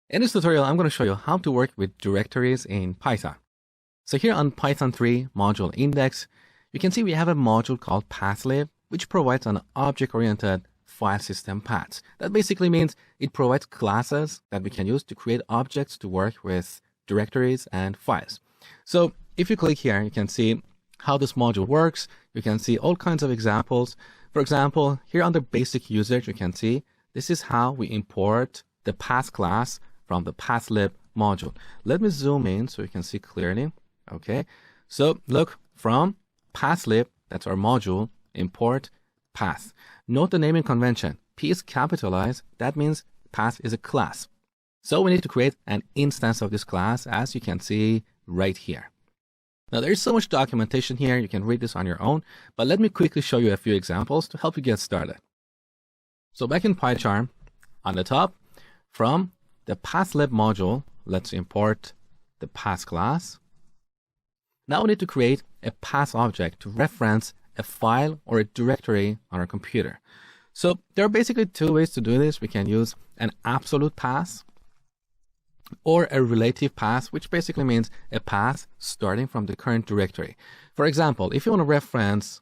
In this tutorial, I'm going to show you how to work with directories in Python. So here on Python 3 module index, you can see we have a module called pathlib, which provides an object-oriented file system path. That basically means it provides classes that we can use to create objects to work with directories and files. So if you click here, you can see how this module works. You can see all kinds of examples. For example, here under basic usage, you can see this is how we import the path class from the pathlib module. Let me zoom in so you can see clearly. Okay, so look, from pathlib, that's our module, import path. Note the naming convention. P is capitalized. That means path is a class. So we need to create an instance of this class, as you can see right here. Now there is so much documentation here. You can read this on your own, but let me quickly show you a few examples to help you get started. So back in PyCharm, on the top, from the pathlib module, let's import the path class. Now we need to create a path object to reference a file or a directory on our computer. So there are basically two ways to do this. We can use an absolute path or a relative path, which basically means a path starting from the current directory. For example, if you want to reference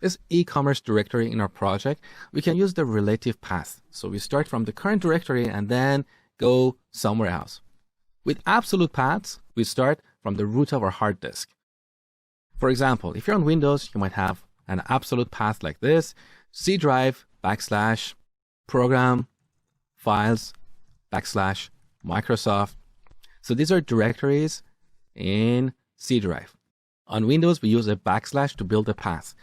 this e-commerce directory in our project, we can use the relative path. So we start from the current directory and then go somewhere else. With absolute paths, we start from the root of our hard disk. For example, if you're on Windows, you might have an absolute path like this: C drive / program files / Microsoft. So these are directories in C drive. On Windows, we use a / to build a path.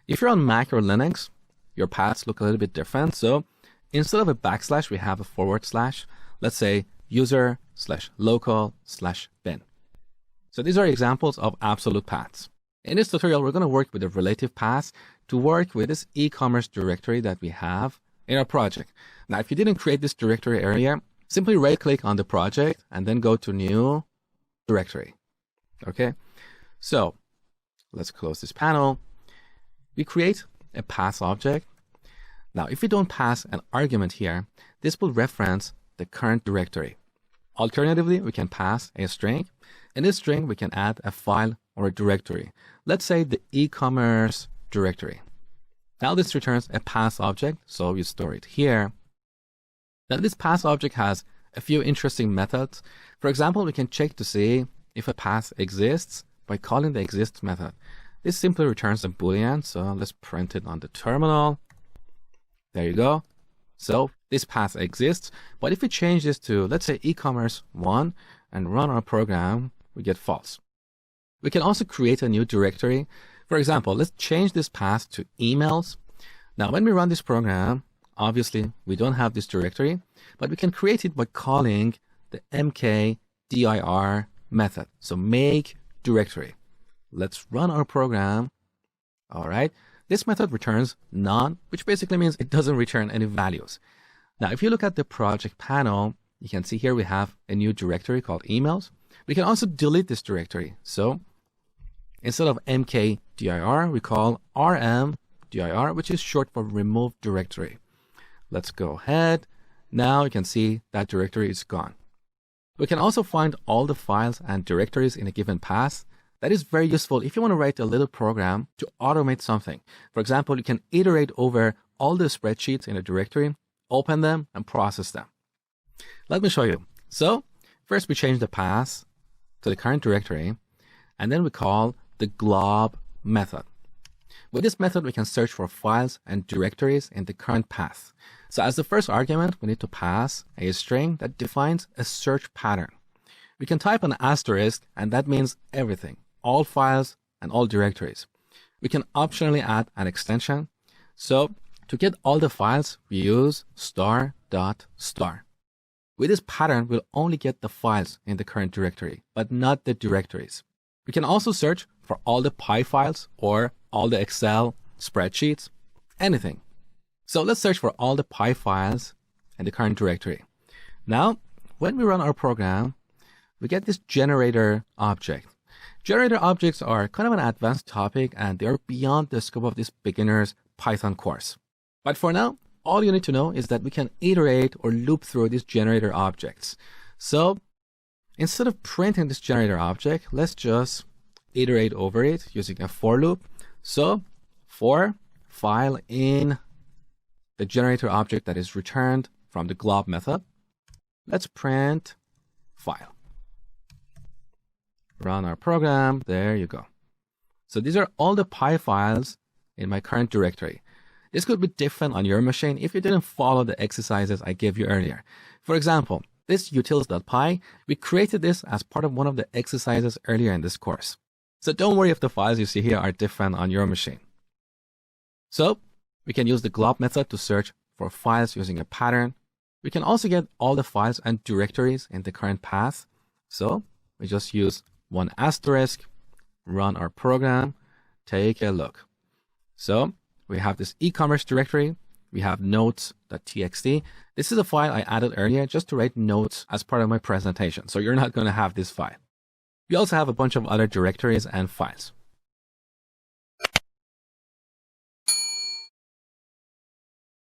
If you're on Mac or Linux, your paths look a little bit different. So instead of a / we have a /. Let's say user /local/bin. So these are examples of absolute paths. In this tutorial, we're going to work with a relative path to work with this e-commerce directory that we have in our project. Now, if you didn't create this directory area, simply right-click on the project and then go to New Directory. Okay, so let's close this panel. We create a path object. Now, if we don't pass an argument here, this will reference the current directory. Alternatively, we can pass a string. In this string, we can add a file or a directory. Let's say the e-commerce directory. Now this returns a path object, so we store it here. Now this path object has a few interesting methods. For example, we can check to see if a path exists by calling the exists method. This simply returns a boolean, so let's print it on the terminal. There you go. So this path exists, but if we change this to, let's say, e-commerce1 and run our program, we get false. We can also create a new directory. For example, let's change this path to emails. Now, when we run this program, obviously we don't have this directory, but we can create it by calling the mkdir method. So make directory. Let's run our program. All right. This method returns none, which basically means it doesn't return any values. Now, if you look at the project panel, you can see here we have a new directory called emails. We can also delete this directory. So instead of mkdir, we call rmdir, which is short for remove directory. Let's go ahead. Now you can see that directory is gone. We can also find all the files and directories in a given path. That is very useful if you want to write a little program to automate something. For example, you can iterate over all the spreadsheets in a directory, open them, and process them. Let me show you. So first we change the path to the current directory, and then we call the glob method. With this method, we can search for files and directories in the current path. So as the first argument, we need to pass a string that defines a search pattern. We can type an asterisk, and that means everything, all files and all directories. We can optionally add an extension. So to get all the files, we use ***. With this pattern, we'll only get the files in the current directory, but not the directories. We can also search for all the Py files or all the Excel spreadsheets, anything. So let's search for all the Py files in the current directory. Now, when we run our program, we get this generator object. Generator objects are kind of an advanced topic, and they are beyond the scope of this beginner's Python course. But for now, all you need to know is that we can iterate or loop through these generator objects. So instead of printing this generator object, let's just iterate over it using a for loop. So for file in the generator object that is returned from the glob method, let's print file. Run our program. There you go. So these are all the Py files in my current directory. This could be different on your machine if you didn't follow the exercises I gave you earlier. For example, this utils.py, we created this as part of one of the exercises earlier in this course. So don't worry if the files you see here are different on your machine. So we can use the glob method to search for files using a pattern. We can also get all the files and directories in the current path. So we just use one asterisk, run our program, take a look. So we have this e-commerce directory. We have notes.txt. This is a file I added earlier just to write notes as part of my presentation. So you're not going to have this file. We also have a bunch of other directories and files.